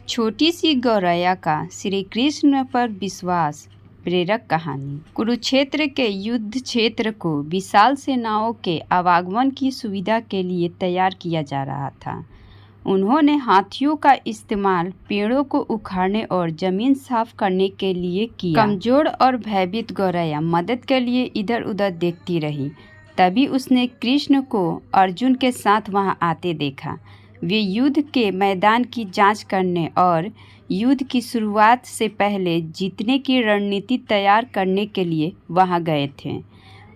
छोटी सी गौरैया का श्री कृष्ण पर विश्वास। प्रेरक कहानी। कुरुक्षेत्र के युद्ध क्षेत्र को विशाल सेनाओं के आवागमन की सुविधा के लिए तैयार किया जा रहा था। उन्होंने हाथियों का इस्तेमाल पेड़ों को उखाड़ने और जमीन साफ करने के लिए किया। कमजोर और भयभीत गौरैया मदद के लिए इधर उधर देखती रही। तभी उसने कृष्ण को अर्जुन के साथ वहां आते देखा। वे युद्ध के मैदान की जांच करने और युद्ध की शुरुआत से पहले जीतने की रणनीति तैयार करने के लिए वहां गए थे।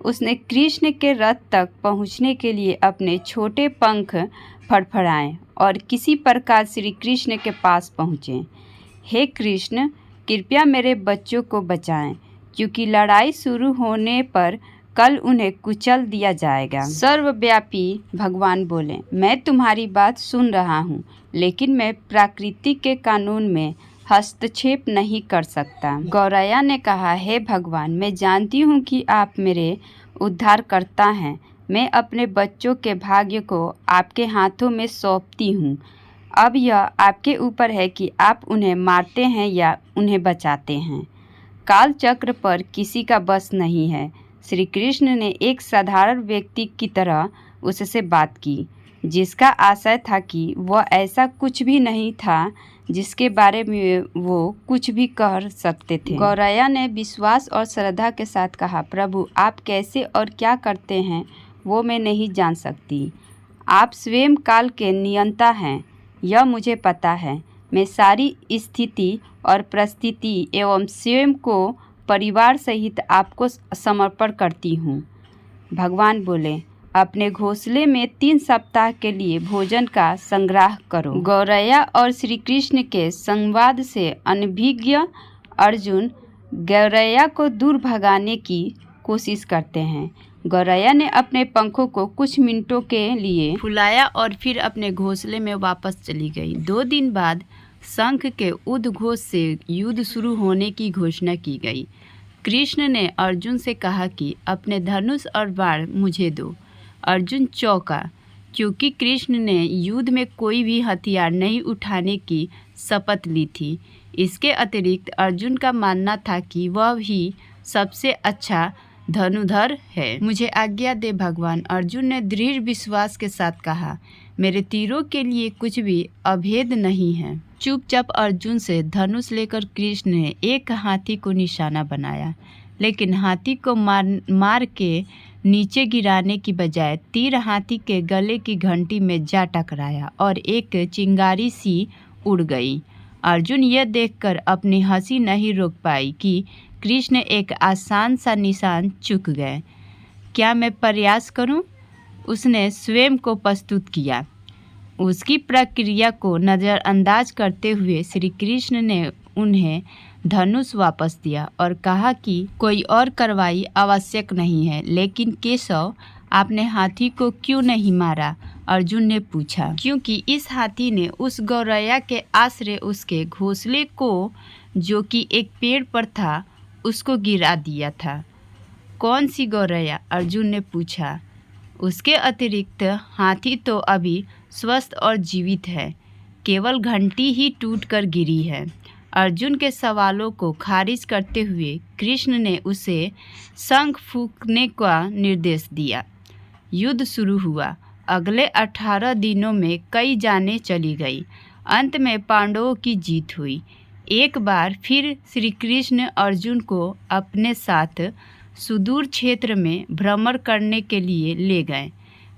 उसने कृष्ण के रथ तक पहुंचने के लिए अपने छोटे पंख फड़फड़ाए और किसी प्रकार श्री कृष्ण के पास पहुँचे। हे कृष्ण, कृपया मेरे बच्चों को बचाएं, क्योंकि लड़ाई शुरू होने पर कल उन्हें कुचल दिया जाएगा। सर्वव्यापी भगवान बोले, मैं तुम्हारी बात सुन रहा हूँ, लेकिन मैं प्रकृति के कानून में हस्तक्षेप नहीं कर सकता। गौरैया ने कहा, हे भगवान, मैं जानती हूँ कि आप मेरे उद्धारकर्ता हैं। मैं अपने बच्चों के भाग्य को आपके हाथों में सौंपती हूँ। अब यह आपके ऊपर है कि आप उन्हें मारते हैं या उन्हें बचाते हैं। काल चक्र पर किसी का बस नहीं है। श्री कृष्ण ने एक साधारण व्यक्ति की तरह उससे बात की, जिसका आशय था कि वह ऐसा कुछ भी नहीं था जिसके बारे में वो कुछ भी कह सकते थे। गौरैया ने विश्वास और श्रद्धा के साथ कहा, प्रभु, आप कैसे और क्या करते हैं वो मैं नहीं जान सकती। आप स्वयं काल के नियंता हैं, यह मुझे पता है। मैं सारी स्थिति और परिस्थिति एवं स्वयं को परिवार सहित आपको समर्पण करती हूँ। भगवान बोले, अपने घोंसले में 3 सप्ताह के लिए भोजन का संग्रह करो। गौरैया और श्री कृष्ण के संवाद से अनभिज्ञ अर्जुन गौरैया को दूर भगाने की कोशिश करते हैं। गौरैया ने अपने पंखों को कुछ मिनटों के लिए फुलाया और फिर अपने घोंसले में वापस चली गई। 2 दिन बाद शंख के उद्घोष से युद्ध शुरू होने की घोषणा की गई। कृष्ण ने अर्जुन से कहा कि अपने धनुष और बाण मुझे दो। अर्जुन चौंका, क्योंकि कृष्ण ने युद्ध में कोई भी हथियार नहीं उठाने की शपथ ली थी। इसके अतिरिक्त अर्जुन का मानना था कि वह भी सबसे अच्छा धनुर्धर है। मुझे आज्ञा दे भगवान, अर्जुन ने दृढ़ विश्वास के साथ कहा। मेरे तीरों के लिए कुछ भी अभेद नहीं है। चुपचाप अर्जुन से धनुष लेकर कृष्ण ने एक हाथी को निशाना बनाया, लेकिन हाथी को मार के नीचे गिराने की बजाय तीर हाथी के गले की घंटी में जा टकराया और एक चिंगारी सी उड़ गई। अर्जुन यह देखकर अपनी हंसी नहीं रोक पाई कि कृष्ण एक आसान सा निशान चूक गए। क्या मैं प्रयास करूं? उसने स्वयं को प्रस्तुत किया। उसकी प्रक्रिया को नज़रअंदाज करते हुए श्री कृष्ण ने उन्हें धनुष वापस दिया और कहा कि कोई और कार्रवाई आवश्यक नहीं है। लेकिन केशव, आपने हाथी को क्यों नहीं मारा? अर्जुन ने पूछा। क्योंकि इस हाथी ने उस गौरैया के आश्रय उसके घोंसले को, जो कि एक पेड़ पर था, उसको गिरा दिया था। कौन सी गौरैया? अर्जुन ने पूछा। उसके अतिरिक्त हाथी तो अभी स्वस्थ और जीवित है, केवल घंटी ही टूटकर गिरी है। अर्जुन के सवालों को खारिज करते हुए कृष्ण ने उसे शंख फूंकने का निर्देश दिया। युद्ध शुरू हुआ। अगले 18 दिनों में कई जानें चली गई। अंत में पांडवों की जीत हुई। एक बार फिर श्री कृष्ण अर्जुन को अपने साथ सुदूर क्षेत्र में भ्रमण करने के लिए ले गए।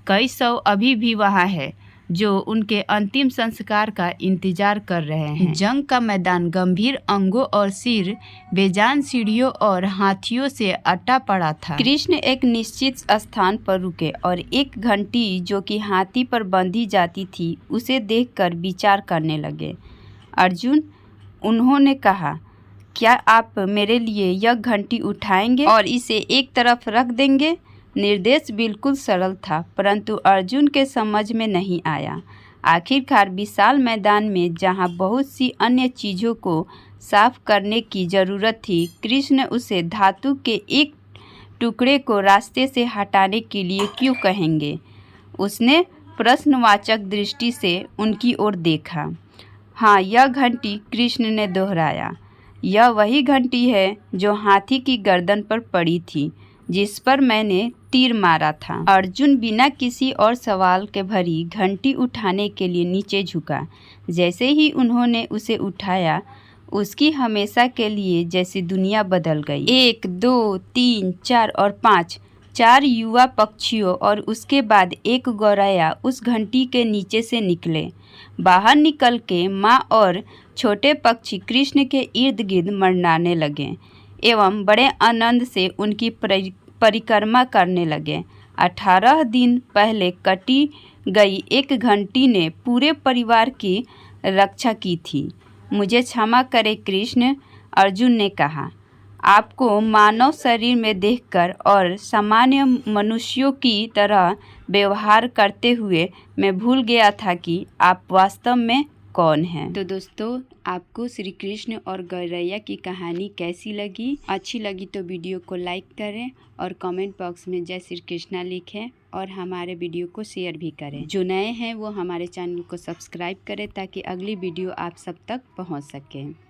कई सौ अभी भी वहाँ है, जो उनके अंतिम संस्कार का इंतजार कर रहे हैं। जंग का मैदान गंभीर अंगों और सिर बेजान सीढ़ियों और हाथियों से अटा पड़ा था। कृष्ण एक निश्चित स्थान पर रुके और एक घंटी, जो कि हाथी पर बंधी जाती थी, उसे देखकर विचार करने लगे। अर्जुन, उन्होंने कहा, क्या आप मेरे लिए यह घंटी उठाएंगे और इसे एक तरफ रख देंगे? निर्देश बिल्कुल सरल था, परंतु अर्जुन के समझ में नहीं आया। आखिरकार विशाल मैदान में, जहां बहुत सी अन्य चीज़ों को साफ करने की ज़रूरत थी, कृष्ण उसे धातु के एक टुकड़े को रास्ते से हटाने के लिए क्यों कहेंगे? उसने प्रश्नवाचक दृष्टि से उनकी ओर देखा। हाँ, यह घंटी, कृष्ण ने दोहराया। यह वही घंटी है जो हाथी की गर्दन पर पड़ी थी, जिस पर मैंने तीर मारा था। अर्जुन बिना किसी और सवाल के भरी घंटी उठाने के लिए नीचे झुका। जैसे ही उन्होंने उसे उठाया, उसकी हमेशा के लिए जैसी दुनिया बदल गई। 1, 2, 3, 4 और 5 4 युवा पक्षियों और उसके बाद एक गौरैया उस घंटी के नीचे से निकले। बाहर निकल के माँ और छोटे पक्षी कृष्ण के इर्द गिर्द मंडराने लगे एवं बड़े आनंद से उनकी परिक्रमा करने लगे। 18 दिन पहले कटी गई एक घंटी ने पूरे परिवार की रक्षा की थी। मुझे क्षमा करें कृष्ण, अर्जुन ने कहा। आपको मानव शरीर में देखकर और सामान्य मनुष्यों की तरह व्यवहार करते हुए मैं भूल गया था कि आप वास्तव में कौन हैं। तो दोस्तों, आपको श्री कृष्ण और गौरैया की कहानी कैसी लगी? अच्छी लगी तो वीडियो को लाइक करें और कमेंट बॉक्स में जय श्री कृष्णा लिखें और हमारे वीडियो को शेयर भी करें। जो नए हैं वो हमारे चैनल को सब्सक्राइब करें ताकि अगली वीडियो आप सब तक पहुंच सके।